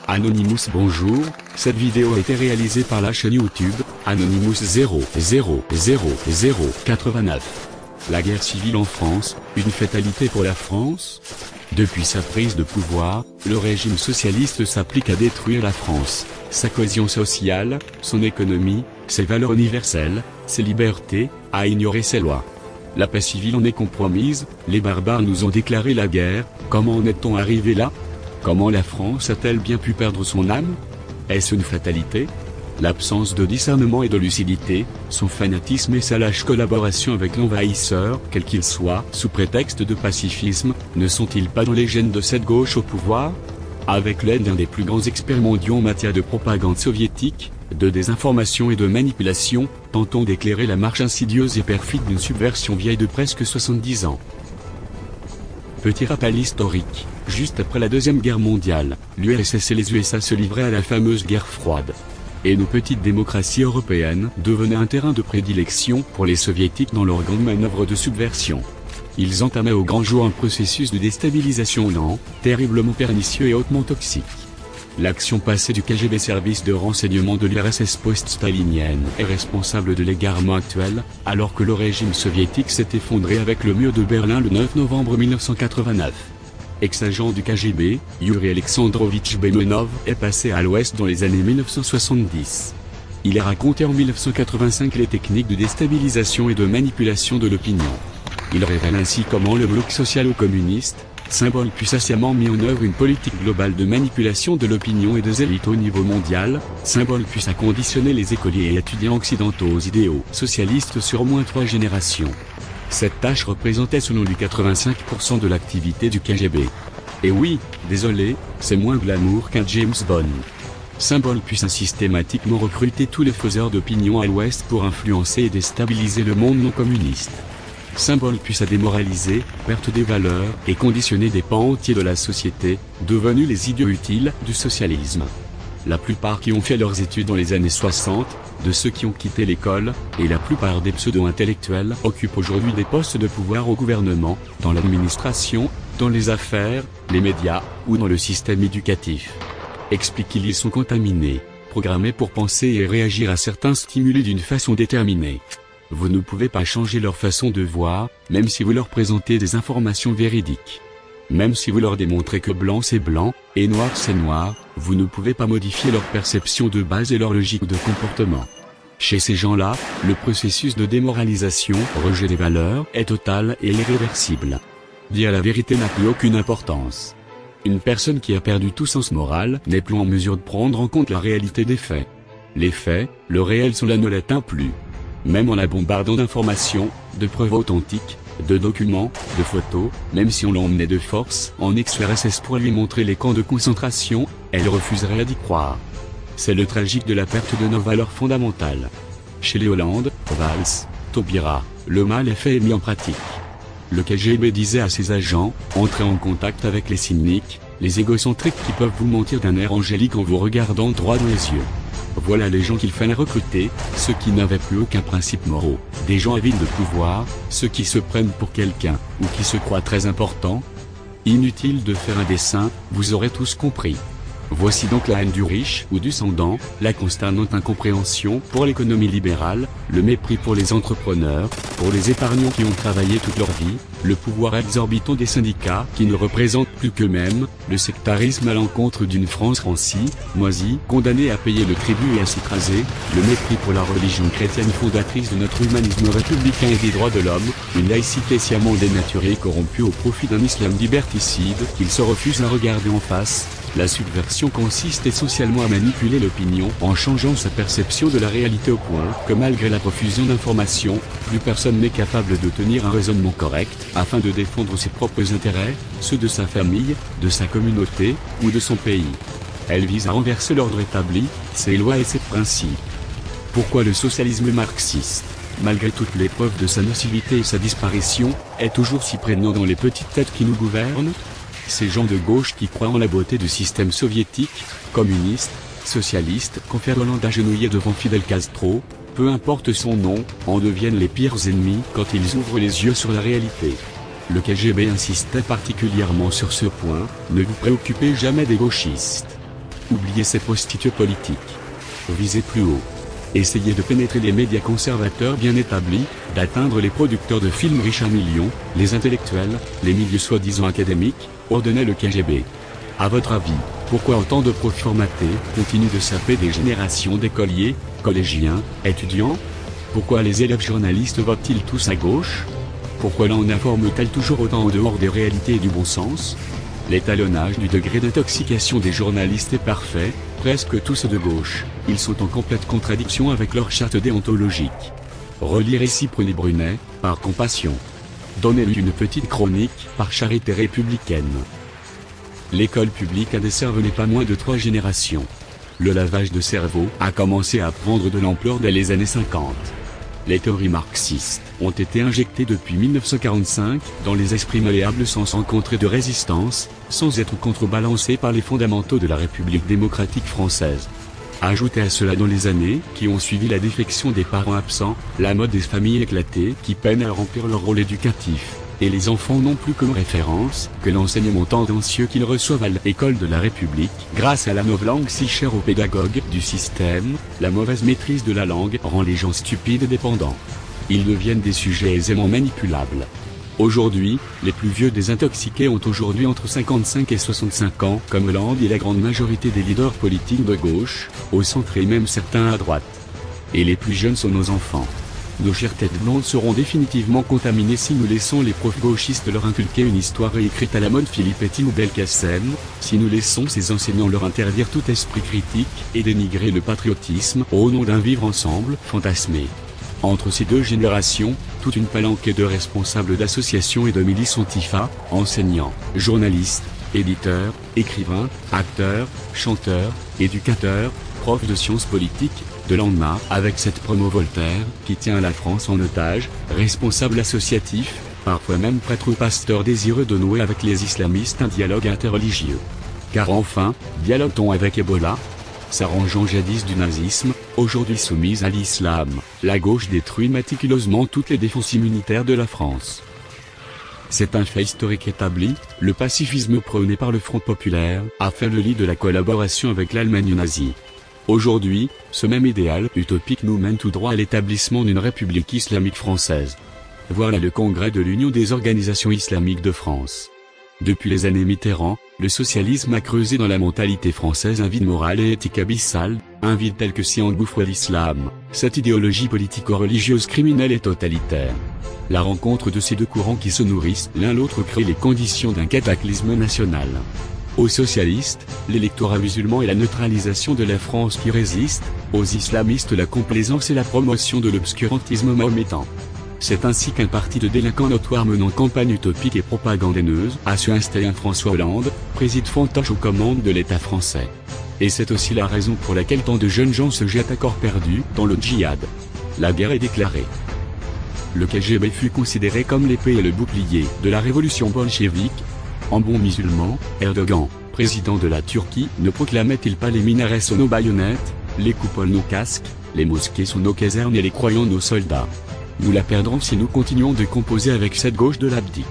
Anonymous bonjour, cette vidéo a été réalisée par la chaîne YouTube, Anonymous 0000089. La guerre civile en France, une fatalité pour la France? Depuis sa prise de pouvoir, le régime socialiste s'applique à détruire la France, sa cohésion sociale, son économie, ses valeurs universelles, ses libertés, à ignorer ses lois. La paix civile en est compromise, les barbares nous ont déclaré la guerre, comment en est-on arrivé là? Comment la France a-t-elle bien pu perdre son âme? Est-ce une fatalité? L'absence de discernement et de lucidité, son fanatisme et sa lâche collaboration avec l'envahisseur, quel qu'il soit, sous prétexte de pacifisme, ne sont-ils pas dans les gènes de cette gauche au pouvoir? Avec l'aide d'un des plus grands experts mondiaux en matière de propagande soviétique, de désinformation et de manipulation, tentons d'éclairer la marche insidieuse et perfide d'une subversion vieille de presque 70 ans. Petit rappel historique, juste après la Deuxième Guerre mondiale, l'URSS et les USA se livraient à la fameuse guerre froide. Et nos petites démocraties européennes devenaient un terrain de prédilection pour les soviétiques dans leurs grandes manœuvres de subversion. Ils entamaient au grand jour un processus de déstabilisation lent, terriblement pernicieux et hautement toxique. L'action passée du KGB, service de renseignement de l'URSS post-stalinienne, est responsable de l'égarement actuel, alors que le régime soviétique s'est effondré avec le mur de Berlin le 9 novembre 1989. Ex-agent du KGB, Yuri Alexandrovitch Bemenov est passé à l'Ouest dans les années 1970. Il a raconté en 1985 les techniques de déstabilisation et de manipulation de l'opinion. Il révèle ainsi comment le bloc socialo-communiste, symbole puissamment mis en œuvre une politique globale de manipulation de l'opinion et des élites au niveau mondial, symbole puisse a conditionné les écoliers et étudiants occidentaux aux idéaux socialistes sur au moins 3 générations. Cette tâche représentait selon lui 85% de l'activité du KGB. Et oui, désolé, c'est moins glamour qu'un James Bond. Symbole puisse a systématiquement recruté tous les faiseurs d'opinion à l'Ouest pour influencer et déstabiliser le monde non communiste. Symbole puisse a démoralisé, perte des valeurs, et conditionner des pans entiers de la société, devenus les idiots utiles du socialisme. La plupart qui ont fait leurs études dans les années 60, de ceux qui ont quitté l'école, et la plupart des pseudo-intellectuels occupent aujourd'hui des postes de pouvoir au gouvernement, dans l'administration, dans les affaires, les médias, ou dans le système éducatif. Explique qu'ils sont contaminés, programmés pour penser et réagir à certains stimuli d'une façon déterminée. Vous ne pouvez pas changer leur façon de voir, même si vous leur présentez des informations véridiques. Même si vous leur démontrez que blanc c'est blanc, et noir c'est noir, vous ne pouvez pas modifier leur perception de base et leur logique de comportement. Chez ces gens-là, le processus de démoralisation, rejet des valeurs, est total et irréversible. Dire la vérité n'a plus aucune importance. Une personne qui a perdu tout sens moral n'est plus en mesure de prendre en compte la réalité des faits. Les faits, le réel cela ne l'atteint plus. Même en la bombardant d'informations, de preuves authentiques, de documents, de photos, même si on l'emmenait de force en ex-URSS pour lui montrer les camps de concentration, elle refuserait d'y croire. C'est le tragique de la perte de nos valeurs fondamentales. Chez les Hollande, Valls, Taubira, le mal est fait et mis en pratique. Le KGB disait à ses agents, entrez en contact avec les cyniques, les égocentriques qui peuvent vous mentir d'un air angélique en vous regardant droit dans les yeux. Voilà les gens qu'il fallait recruter, ceux qui n'avaient plus aucun principe moraux, des gens avides de pouvoir, ceux qui se prennent pour quelqu'un, ou qui se croient très importants. Inutile de faire un dessin, vous aurez tous compris. Voici donc la haine du riche ou du sans-dents, la constante incompréhension pour l'économie libérale, le mépris pour les entrepreneurs, pour les épargnants qui ont travaillé toute leur vie, le pouvoir exorbitant des syndicats qui ne représentent plus qu'eux-mêmes, le sectarisme à l'encontre d'une France rancie, moisie, condamnée à payer le tribut et à s'écraser, le mépris pour la religion chrétienne fondatrice de notre humanisme républicain et des droits de l'homme, une laïcité sciemment dénaturée et corrompue au profit d'un islam liberticide qu'il se refuse à regarder en face. La subversion consiste essentiellement à manipuler l'opinion en changeant sa perception de la réalité au point que malgré la profusion d'informations, plus personne n'est capable de tenir un raisonnement correct afin de défendre ses propres intérêts, ceux de sa famille, de sa communauté ou de son pays. Elle vise à renverser l'ordre établi, ses lois et ses principes. Pourquoi le socialisme marxiste, malgré toutes les preuves de sa nocivité et sa disparition, est toujours si prégnant dans les petites têtes qui nous gouvernent? Ces gens de gauche qui croient en la beauté du système soviétique, communiste, socialiste, confèrent Hollande agenouillé devant Fidel Castro, peu importe son nom, en deviennent les pires ennemis quand ils ouvrent les yeux sur la réalité. Le KGB insistait particulièrement sur ce point, ne vous préoccupez jamais des gauchistes. Oubliez ces prostituées politiques. Visez plus haut. Essayez de pénétrer les médias conservateurs bien établis, d'atteindre les producteurs de films riches à millions, les intellectuels, les milieux soi-disant académiques, ordonnait le KGB. À votre avis, pourquoi autant de profs formatés continuent de saper des générations d'écoliers, collégiens, étudiants? Pourquoi les élèves journalistes votent-ils tous à gauche? Pourquoi l'on informe-t-elle toujours autant en dehors des réalités et du bon sens? L'étalonnage du degré d'intoxication des journalistes est parfait, presque tous de gauche, ils sont en complète contradiction avec leur charte déontologique. Relirez Cyprien Brunet, par compassion. Donnez-lui une petite chronique, par charité républicaine. L'école publique a desservi pas moins de 3 générations. Le lavage de cerveau a commencé à prendre de l'ampleur dès les années 50. Les théories marxistes ont été injectées depuis 1945 dans les esprits malléables sans rencontrer de résistance, sans être contrebalancées par les fondamentaux de la République démocratique française. Ajoutez à cela dans les années qui ont suivi la défection des parents absents, la mode des familles éclatées qui peinent à remplir leur rôle éducatif, et les enfants n'ont plus comme référence que l'enseignement tendancieux qu'ils reçoivent à l'école de la République. Grâce à la novlangue si chère aux pédagogues du système, la mauvaise maîtrise de la langue rend les gens stupides et dépendants. Ils deviennent des sujets aisément manipulables. Aujourd'hui, les plus vieux désintoxiqués ont aujourd'hui entre 55 et 65 ans, comme Hollande et la grande majorité des leaders politiques de gauche, au centre et même certains à droite. Et les plus jeunes sont nos enfants. Nos chères têtes blondes seront définitivement contaminées si nous laissons les profs gauchistes leur inculquer une histoire réécrite à la mode Filippetti ou Belkacem, si nous laissons ces enseignants leur interdire tout esprit critique et dénigrer le patriotisme au nom d'un vivre ensemble fantasmé. Entre ces deux générations, toute une palanquée de responsables d'associations et de milices antifa, enseignants, journalistes, éditeurs, écrivains, acteurs, chanteurs, éducateurs, profs de sciences politiques, de l'ANMA, avec cette promo Voltaire, qui tient la France en otage, responsables associatifs, parfois même prêtres ou pasteurs désireux de nouer avec les islamistes un dialogue interreligieux. Car enfin, dialogue-t-on avec Ebola? S'arrangeant jadis du nazisme, aujourd'hui soumise à l'islam, la gauche détruit méticuleusement toutes les défenses immunitaires de la France. C'est un fait historique établi, le pacifisme prôné par le Front populaire a fait le lit de la collaboration avec l'Allemagne nazie. Aujourd'hui, ce même idéal utopique nous mène tout droit à l'établissement d'une république islamique française. Voilà le congrès de l'Union des organisations islamiques de France. Depuis les années Mitterrand, le socialisme a creusé dans la mentalité française un vide moral et éthique abyssal, un vide tel que s'y engouffre l'islam, cette idéologie politico-religieuse criminelle et totalitaire. La rencontre de ces deux courants qui se nourrissent l'un l'autre crée les conditions d'un cataclysme national. Aux socialistes, l'électorat musulman et la neutralisation de la France qui résiste, aux islamistes la complaisance et la promotion de l'obscurantisme mahométan. C'est ainsi qu'un parti de délinquants notoires menant campagne utopique et propagandaineuse a su installer un François Hollande, président fantoche aux commandes de l'État français. Et c'est aussi la raison pour laquelle tant de jeunes gens se jettent à corps perdu dans le djihad. La guerre est déclarée. Le KGB fut considéré comme l'épée et le bouclier de la révolution bolchevique. En bon musulman, Erdogan, président de la Turquie, ne proclamait-il pas les minarets sont nos baïonnettes, les coupoles nos casques, les mosquées sont nos casernes et les croyants nos soldats? Nous la perdrons si nous continuons de composer avec cette gauche de l'abdique.